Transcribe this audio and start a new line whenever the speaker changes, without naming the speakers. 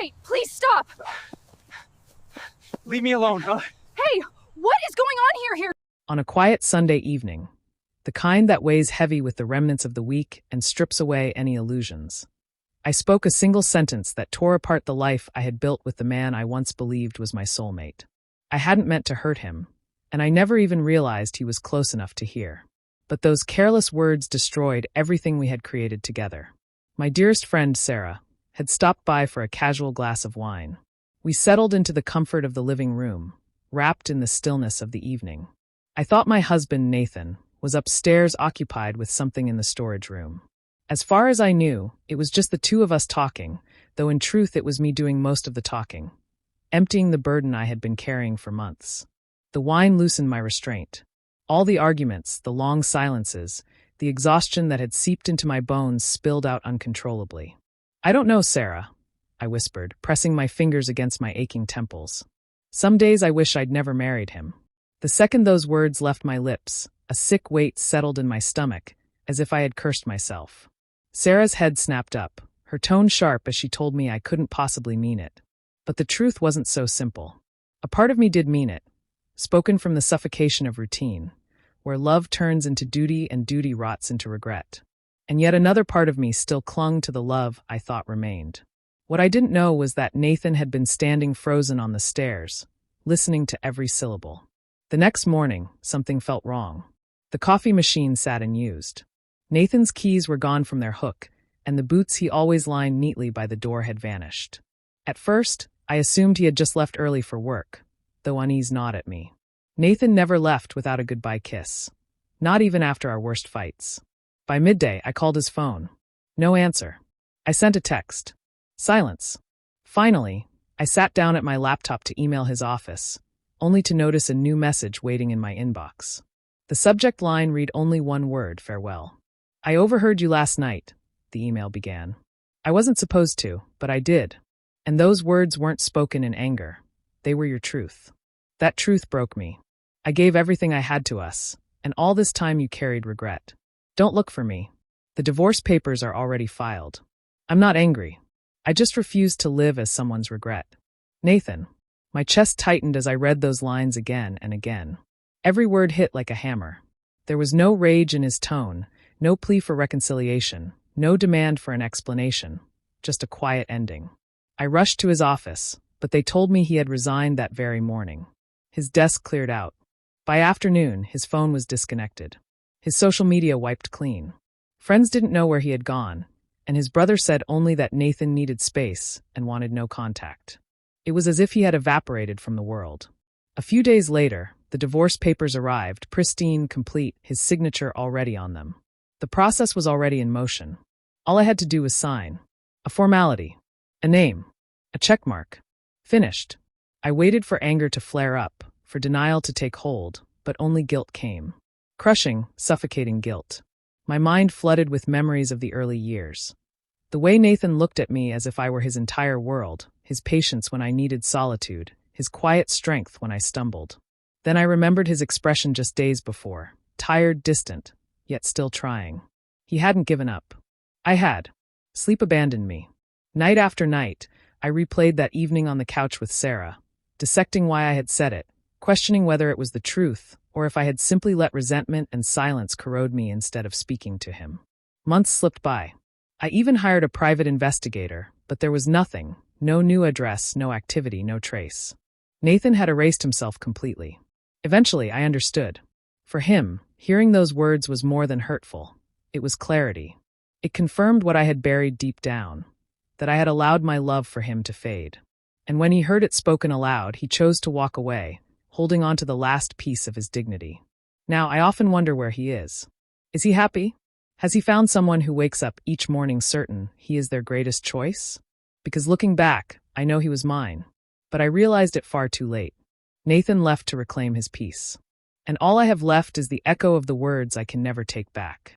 Wait, please stop!
Leave me alone, huh?
Hey, what is going on here?
On a quiet Sunday evening, the kind that weighs heavy with the remnants of the week and strips away any illusions, I spoke a single sentence that tore apart the life I had built with the man I once believed was my soulmate. I hadn't meant to hurt him, and I never even realized he was close enough to hear. But those careless words destroyed everything we had created together. My dearest friend, Sarah, had stopped by for a casual glass of wine. We settled into the comfort of the living room, wrapped in the stillness of the evening. I thought my husband, Nathan, was upstairs occupied with something in the storage room. As far as I knew, it was just the two of us talking, though in truth it was me doing most of the talking, emptying the burden I had been carrying for months. The wine loosened my restraint. All the arguments, the long silences, the exhaustion that had seeped into my bones spilled out uncontrollably. "I don't know, Sarah," I whispered, pressing my fingers against my aching temples. "Some days I wish I'd never married him." The second those words left my lips, a sick weight settled in my stomach, as if I had cursed myself. Sarah's head snapped up, her tone sharp as she told me I couldn't possibly mean it. But the truth wasn't so simple. A part of me did mean it, spoken from the suffocation of routine, where love turns into duty and duty rots into regret. And yet another part of me still clung to the love I thought remained. What I didn't know was that Nathan had been standing frozen on the stairs, listening to every syllable. The next morning, something felt wrong. The coffee machine sat unused. Nathan's keys were gone from their hook, and the boots he always lined neatly by the door had vanished. At first, I assumed he had just left early for work, though unease gnawed at me. Nathan never left without a goodbye kiss, not even after our worst fights. By midday, I called his phone. No answer. I sent a text. Silence. Finally, I sat down at my laptop to email his office, only to notice a new message waiting in my inbox. The subject line read only one word: farewell. "I overheard you last night," the email began. "I wasn't supposed to, but I did. And those words weren't spoken in anger. They were your truth. That truth broke me. I gave everything I had to us, and all this time you carried regret. Don't look for me. The divorce papers are already filed. I'm not angry. I just refuse to live as someone's regret. Nathan." My chest tightened as I read those lines again and again. Every word hit like a hammer. There was no rage in his tone, no plea for reconciliation, no demand for an explanation, just a quiet ending. I rushed to his office, but they told me he had resigned that very morning. His desk cleared out. By afternoon, his phone was disconnected. His social media wiped clean. Friends didn't know where he had gone, and his brother said only that Nathan needed space and wanted no contact. It was as if he had evaporated from the world. A few days later, the divorce papers arrived, pristine, complete, his signature already on them. The process was already in motion. All I had to do was sign. A formality. A name. A checkmark. Finished. I waited for anger to flare up, for denial to take hold, but only guilt came. Crushing, suffocating guilt. My mind flooded with memories of the early years. The way Nathan looked at me as if I were his entire world, his patience when I needed solitude, his quiet strength when I stumbled. Then I remembered his expression just days before, tired, distant, yet still trying. He hadn't given up. I had. Sleep abandoned me. Night after night, I replayed that evening on the couch with Sarah, dissecting why I had said it, questioning whether it was the truth, or if I had simply let resentment and silence corrode me instead of speaking to him. Months slipped by. I even hired a private investigator, but there was nothing, no new address, no activity, no trace. Nathan had erased himself completely. Eventually, I understood. For him, hearing those words was more than hurtful. It was clarity. It confirmed what I had buried deep down, that I had allowed my love for him to fade. And when he heard it spoken aloud, he chose to walk away, holding on to the last piece of his dignity. Now, I often wonder where he is. Is he happy? Has he found someone who wakes up each morning certain he is their greatest choice? Because looking back, I know he was mine. But I realized it far too late. Nathan left to reclaim his peace. And all I have left is the echo of the words I can never take back.